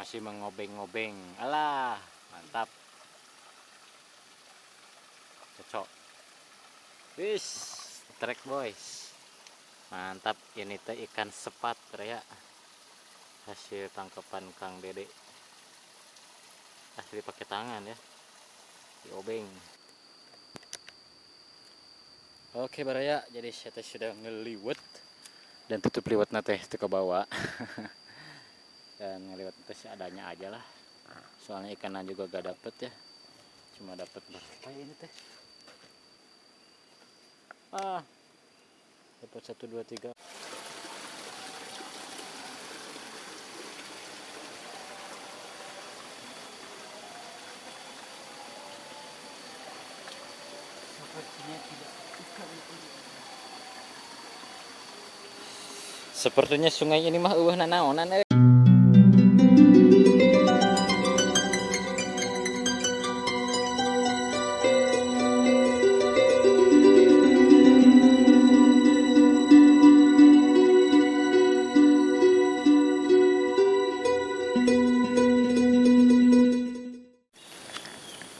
masih mengobeng-ngobeng. Alah, mantap. Cocok. Wis, trek boys. Mantap, ini teh ikan sepat ya. Hasil tangkapan Kang Dede. Asli pakai tangan ya. Diobeng. Oke baraya, jadi saya sudah ngeliwet dan tutup liwet nate ke bawah. Dan ngeliwet nate seadanya aja lah. Soalnya ikannya juga gak dapet ya. Cuma dapet berapa ini teh? Dapat 1 2 3. Sepertinya sungai ini mah eueuh nanaonan euy.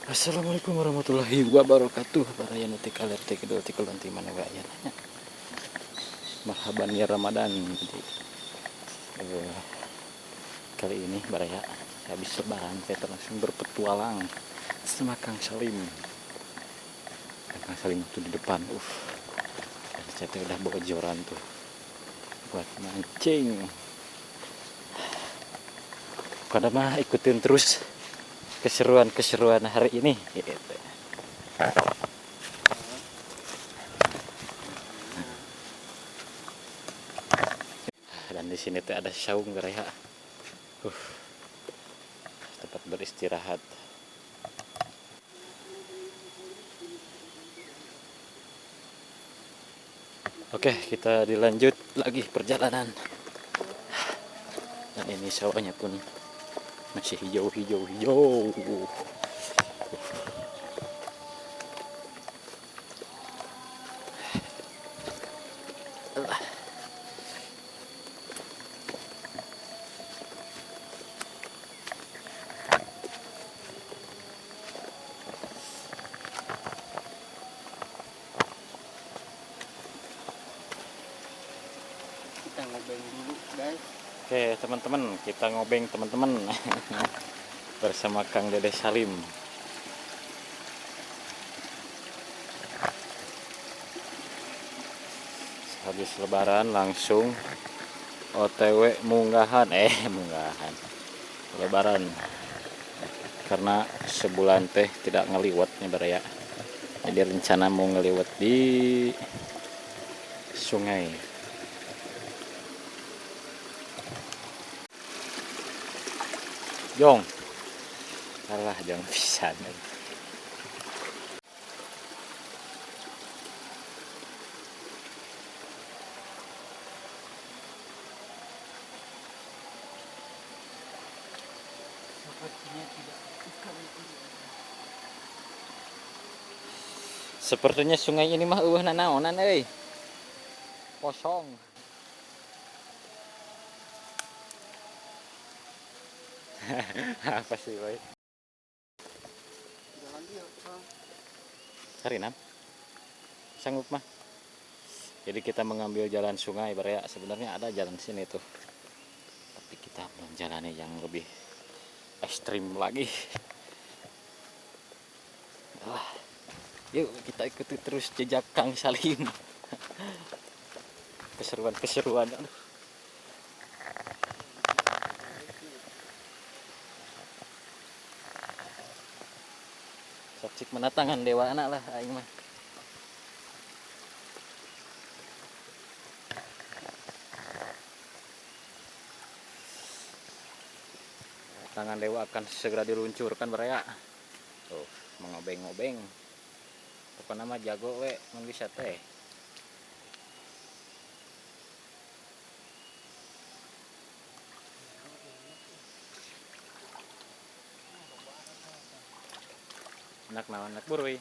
Assalamualaikum warahmatullahi wabarakatuh. Para yang nutik alerti kedua tikul nanti mana gak ya nanya. Marhaban ya Ramadan. Jadi kali ini baraya habis lebaran kita langsung berpetualang sama Kang Salim. Kang Salim tuh di depan. Dan saya udah bawa joran tuh buat mancing. Pada mah ikutin terus keseruan hari ini gitu. Dan di sini tuh ada saung gereha. Tempat beristirahat. Oke, kita dilanjut lagi perjalanan. Dan ini sawahnya pun masih hijau. Kita ngobeng dulu guys. Oke teman-teman, kita ngobeng teman-teman bersama Kang Dede Salim. Habis lebaran langsung OTW munggahan lebaran karena sebulan teh tidak ngeliwat nih baraya. Jadi rencana mau ngeliwat di sungai. Jong, alah jangan pisan. Sepertinya sungai ini mah eueuh nanaonan euy. Kosong. Apa sih boy? Jalan dia, Bang. Sarinam. Sanggup mah. Jadi kita mengambil jalan sungai baraya. Sebenarnya ada jalan sini tuh. Tapi kita menjalani yang lebih ekstrim lagi. Yuk kita ikuti terus jejak Kang Salim. Keseruan. Saksik menatangan dewa anak lah aing mah. Tangan dewa akan segera diluncurkan baraya. Tuh, mengobeng-obeng. Pokoknya mah jago we mun bisa teh. Anak naon anak buruy.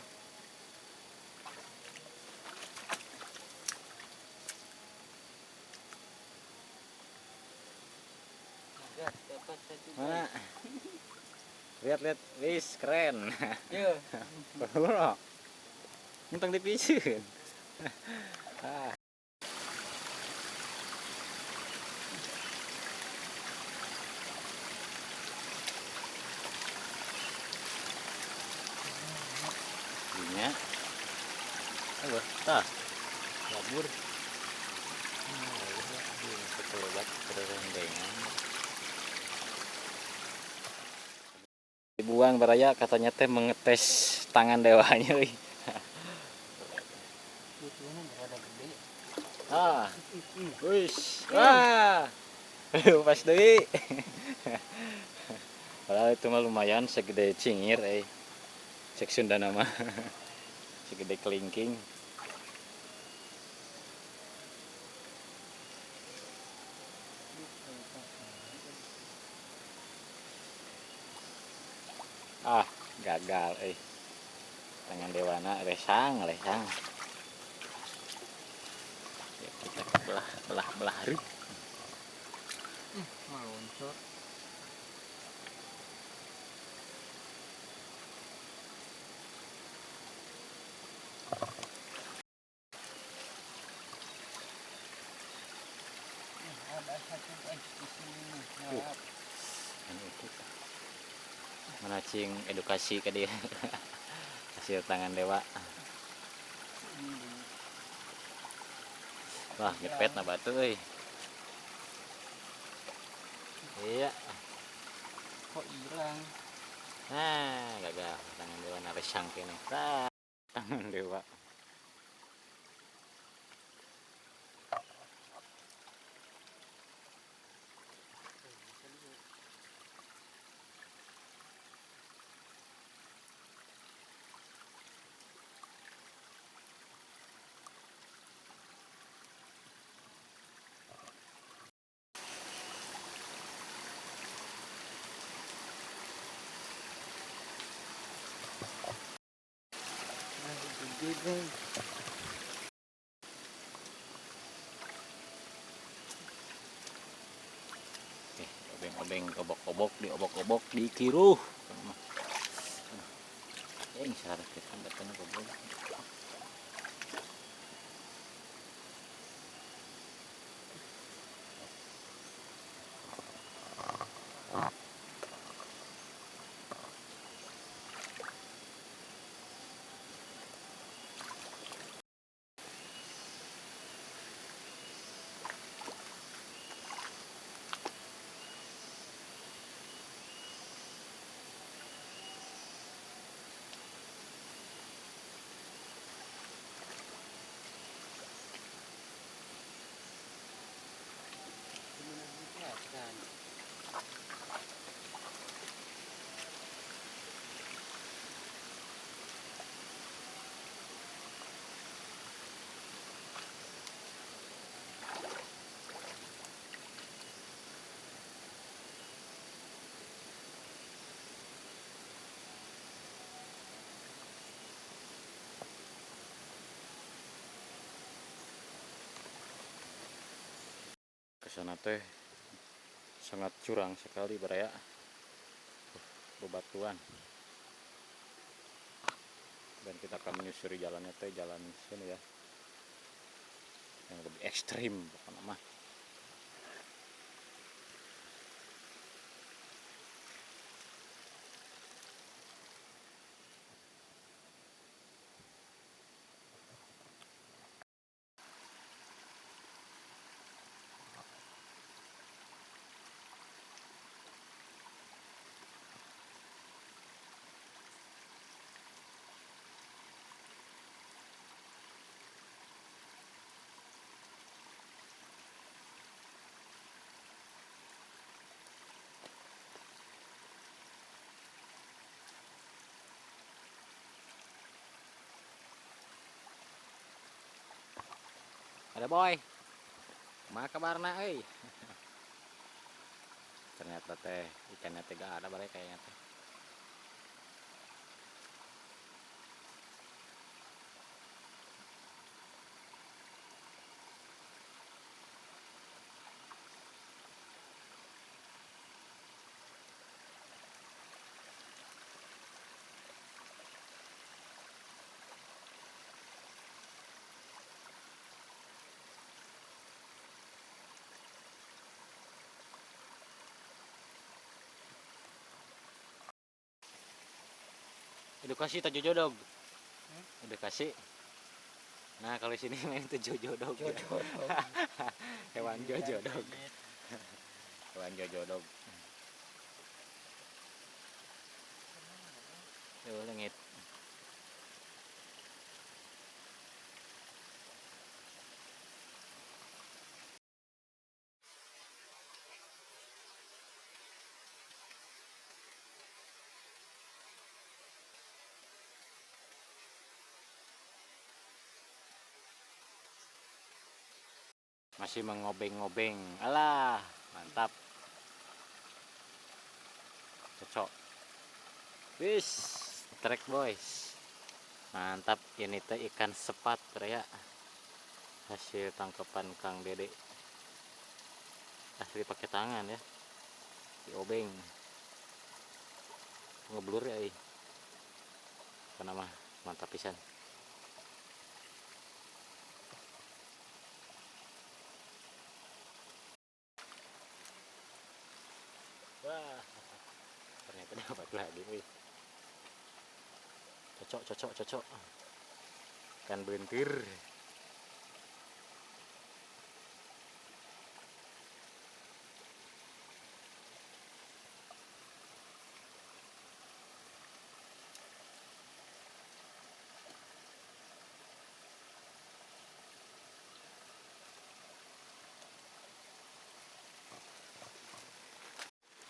dapat satu. Mana? Lihat, wis keren. Iya. Bro, mentang dipijeun. Ah, ininya. Ayo, tah. Labur. Keluar kerendengan. Dibuang baraya katanya teh mengetes tangan dewanya euy. Butuhnya berada gede. Ah. Wis. Wah. Pas deui. Padahal itu mah lumayan segede cingir cek Sunda nama. Segede kelingking. Ah, gagal tangan dewana resang. Ya, kita belah hari. Meluncur. Ada satu di sini nih. Harap. Itu menacing edukasi ke dia. Hasil tangan dewa. Wah, ngepet na batu euy. Iya. Kok hilang? Nah, gagal tangan dewa naresang kene. Tah, tangan dewa. Gede dong. Obeng-obeng obok-obok dikiruh. Syarat kita datangnya goblok. Kesana teh sangat curang sekali baraya. Bebatuan. Dan kita akan menyusuri jalannya teh jalan sini ya. Yang lebih ekstrim pokoknya mah. Ada boy. Kumaha kabarna euy? Ternyata teh ikannya teh gak ada bare kayaknya teh. Edukasi tak jojodog. Hmm? Edukasi. Nah kalau sini main itu jojodog. Ya. Jodoh. Hewan jojodog. Hewan jojodog. Tuh lengit. Masih mengobeng-ngobeng. Alah, mantap. Cocok. Wis, trek boys. Mantap, ini teh ikan sepat ya. Hasil tangkapan Kang Dede. Asli pakai tangan ya. Diobeng. Ngeblur ya, apa nama? Mantap pisan. Wah, ternyata dapat lagi, wih. Cocok. Ikan bentir.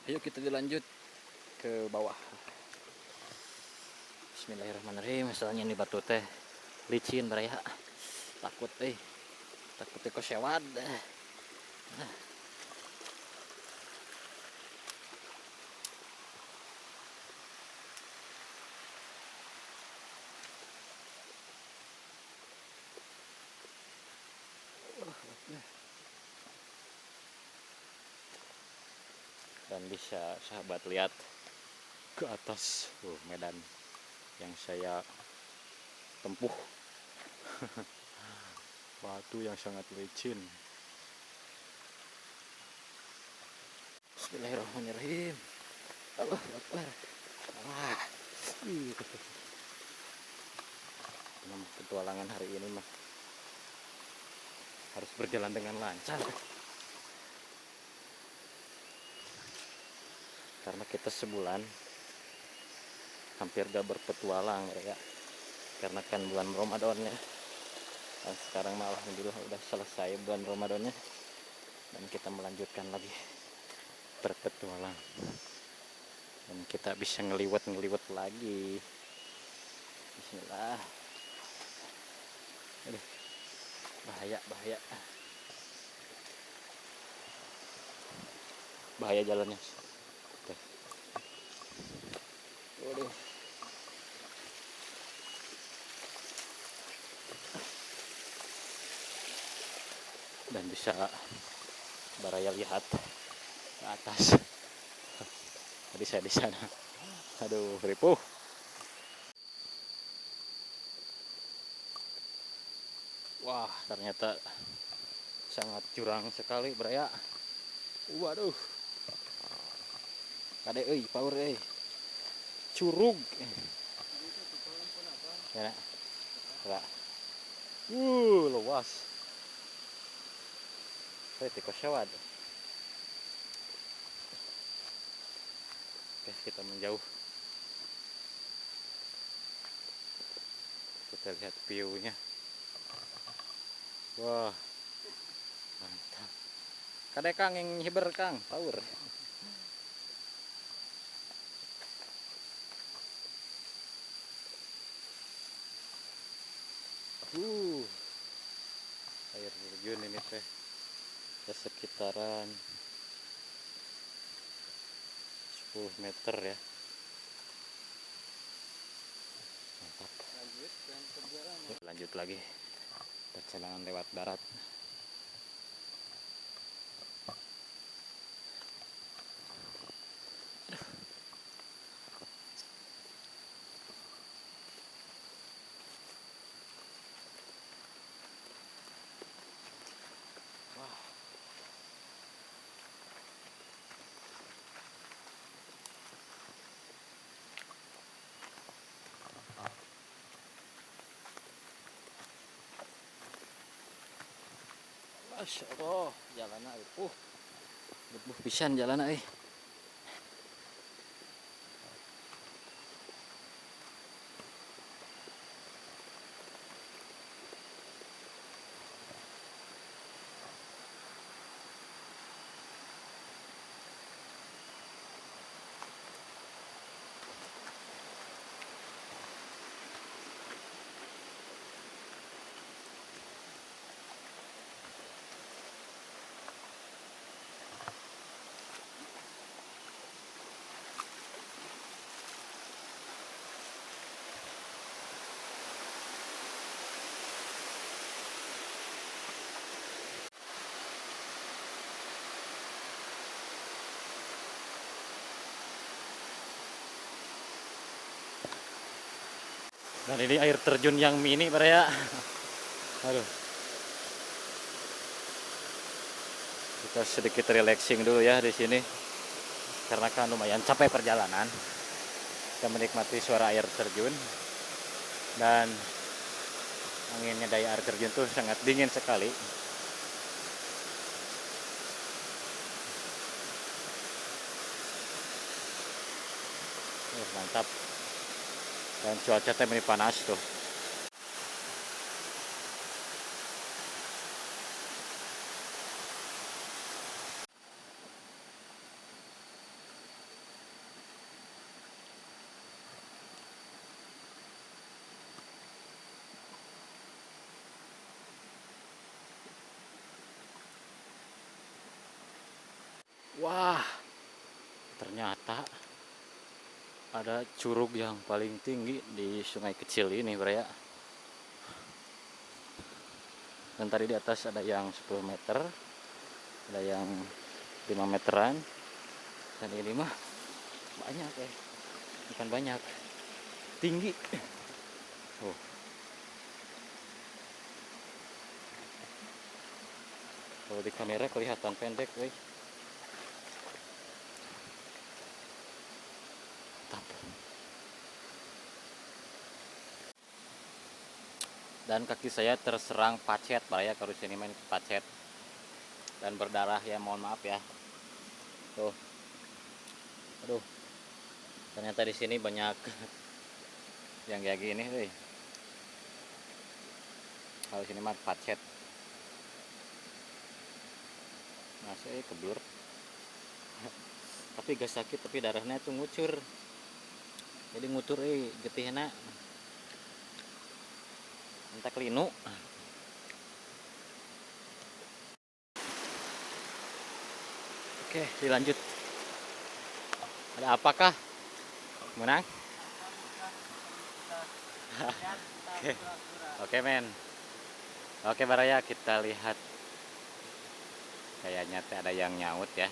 Ayo kita dilanjut ke bawah. Bismillahirrahmanirrahim. Masalahnya ini batu teh licin beraya. Takut kok sewad. Dan bisa sahabat lihat ke atas medan yang saya tempuh. Batu yang sangat licin. Bismillahirrahmanirrahim. Allahu Akbar. Wah. Nama petualangan hari ini mah harus berjalan dengan lancar. Karena kita sebulan hampir gak berpetualang ya. Karena kan bulan Ramadan ya. Dan sekarang malah alhamdulillah udah selesai bulan Ramadannya. Dan kita melanjutkan lagi berpetualang. Dan kita bisa ngeliwat lagi. Bismillah. Aduh. Bahaya. Bahaya jalannya. Tuh. Waduh. Dan bisa baraya lihat ke atas. Tadi saya di sana. Aduh, ripuh. Wah, ternyata sangat curang sekali, beraya. Waduh. Kade power Curug. Ya, nak. Luas. Saya tikus sewad. Oke, kita menjauh. Kita lihat view-nya. Wah, mantap. Kade Kang yang hiber Kang, power. Air terjun ini teh ya sekitaran 10 meter ya. Mantap. Lanjut lagi perjalanan lewat darat. Masya Allah, jalan bebuh pisan jalan Dan ini air terjun yang mini ya. Aduh. Kita sedikit relaxing dulu ya di sini. Karena kan lumayan capek perjalanan. Kita menikmati suara air terjun. Dan anginnya dari air terjun tuh sangat dingin sekali. Mantap. Dan cuaca teh panas tuh. Wah, ternyata ada curug yang paling tinggi di sungai kecil ini ya. Dan tadi di atas ada yang 10 meter, ada yang 5 meteran, dan ini mah banyak bukan banyak, tinggi. Kalau di kamera kelihatan pendek dan kaki saya terserang pacet ya, kalau sini main pacet dan berdarah ya, mohon maaf ya. Tuh, aduh, ternyata di sini banyak yang kayak gini kalau sini mah pacet. Masih keblur tapi gak sakit, tapi darahnya itu ngucur, jadi ngutur getihna entah kelinu. Oke, dilanjut. Ada apakah menang? Oke men. Oke Baraya, kita lihat. Kayaknya ada yang nyaut ya.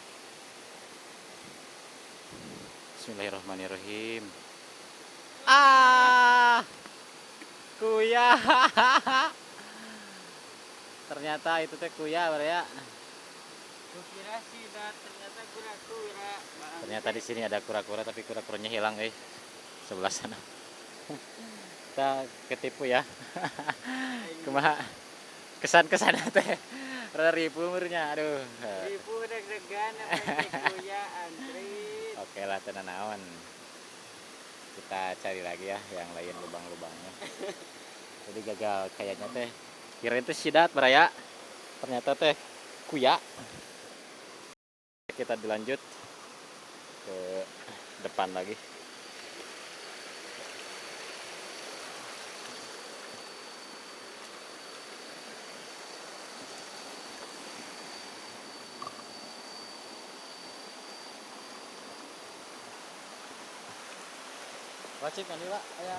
Bismillahirrahmanirrahim. Kuya. Ternyata itu teh kuya Baraya. Kukira sih ternyata kura-kura. Ternyata di sini ada kura-kura, tapi kura-kuranya hilang sebelah sana. Kita ketipu ya. Kumaha kesan-kesan teh rada ribu umurnya, aduh. Ribu deg-degan kuya antri. Oke lah, tenan naon. Kita cari lagi ya yang lain lubang-lubangnya. Jadi gagal kayaknya teh. Kirain teh sidat Baraya. Ternyata teh kuya. Kita dilanjut ke depan lagi. Wajib kan Pak? Ya.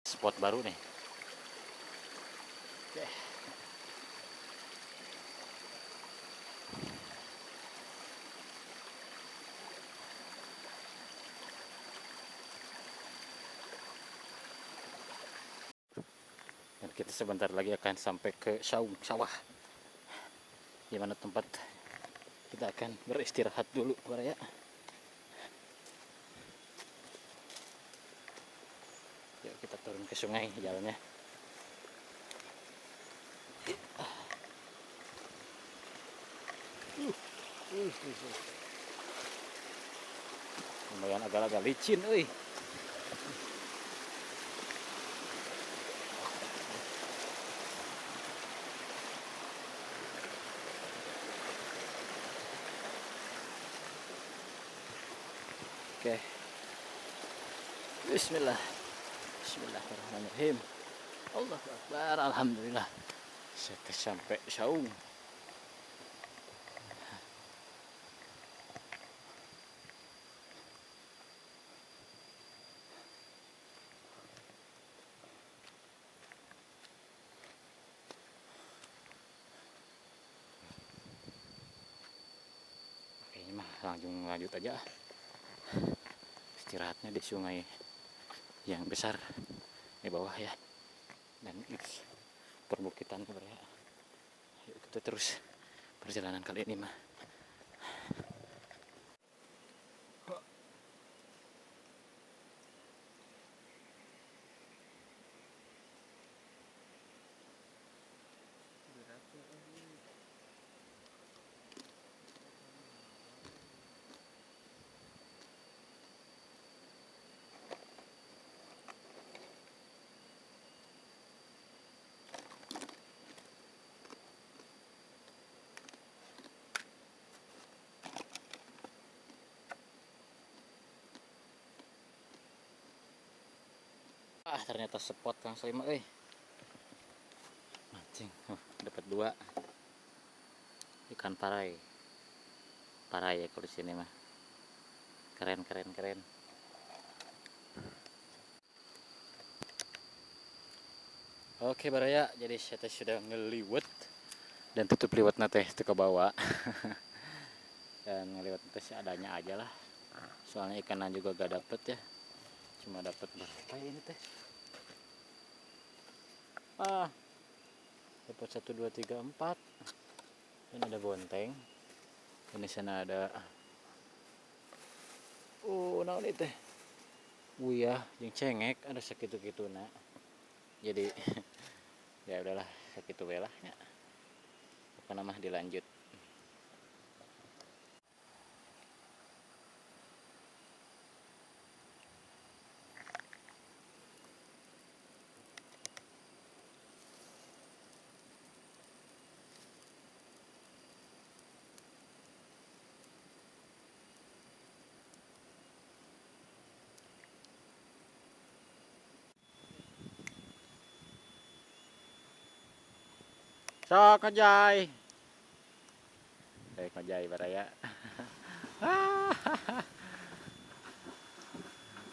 spot baru nih. Oke. Dan kita sebentar lagi akan sampai ke saung sawah, di mana tempat kita akan beristirahat dulu, ya. Yuk kita turun ke sungai jalannya. Lumayan agak-agak licin, euy. Oke. Bismillah. Bismillahirrahmanirrahim. Allahu Akbar. Alhamdulillah. Kita sampai saung. Kayaknya mah langsung lanjut aja. Istirahatnya di sungai yang besar di bawah ya, dan itu perbukitan ya. Yuk kita terus perjalanan kali ini mah. Ternyata spot Kang Salima, mancing. Dapat 2 ikan parai ya kalau di sini mah. Keren. Oke baraya, jadi saya sudah ngeliwet dan tutup liwat nate ke bawah. Dan ngeliwat nate seadanya aja lah, soalnya ikanan juga gak dapet ya, cuma dapat berapa ini teh? Dapat 1 2 3 4. Ini ada bonteng, ini sana ada naon itu teh, uyah jeung cengek, ada sakitu-kitu nak. Jadi ya udahlah, sakitu we lah ya. Apa nama dilanjut. Sok ngejay. Ngejay baraya.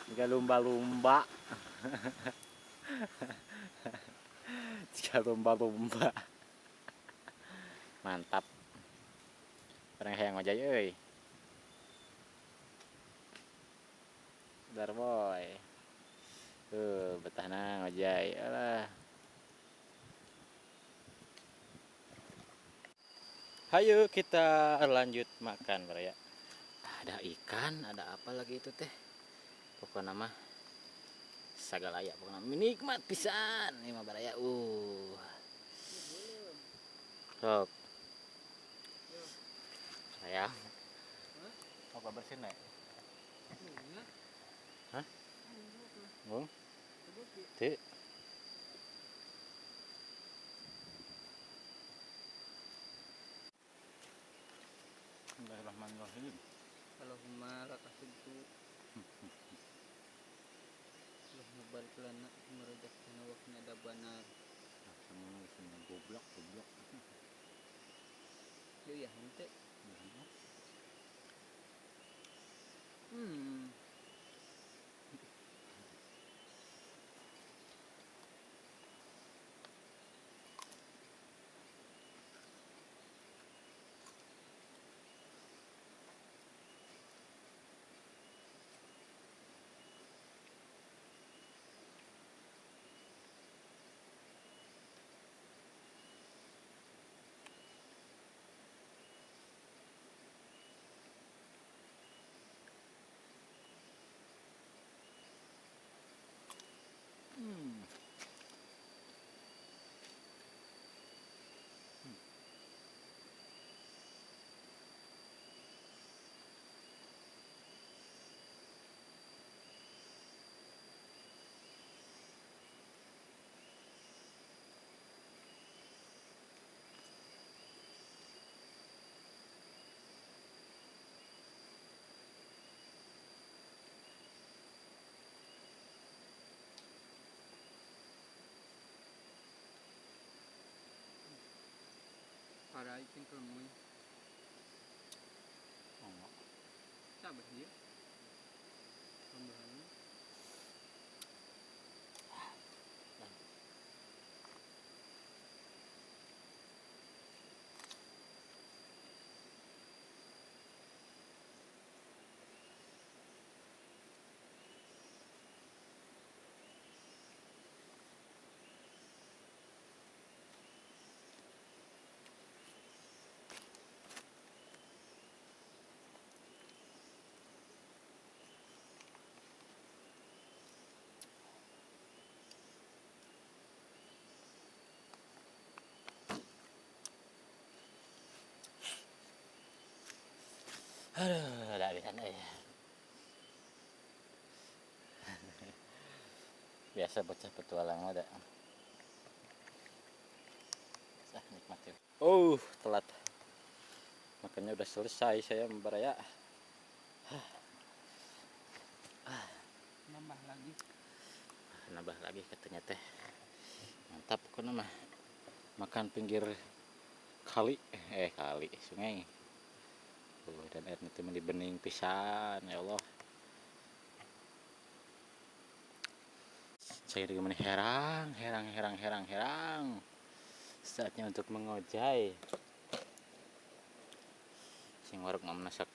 Jika lumba-lumba. Jika lumba-lumba. Mantap. Orang yang ngejay euy. Dar boy. Betahna ngejay. Alah. Hayo kita lanjut makan baraya. Ada ikan, ada apa lagi itu teh? Pokoknya mah sagalaya, pokoknya nikmat pisan ini mah baraya. Sok. Sayang. Apa bersin nek? Hah? Bung? Ti. Bismillahirrahmanirrahim. Allahumma lakasubtu. Allahumma barik lana merajatana wa qina adzabannar. Sama goblok. Yuk ya hente. cái trên cơn nguy chắc bởi hiếp không được hắn Aduh, ada abisan biasa bocah petualang ada. Nikmati. Telat. Makanya udah selesai saya membaraya. Nambah lagi katanya teh. Mantap kok mah. Makan pinggir kali, sungai. Dan airnya itu di bening pisan, ya Allah. Saya juga herang. Saatnya untuk mengojai. Sing warung nggak menasak.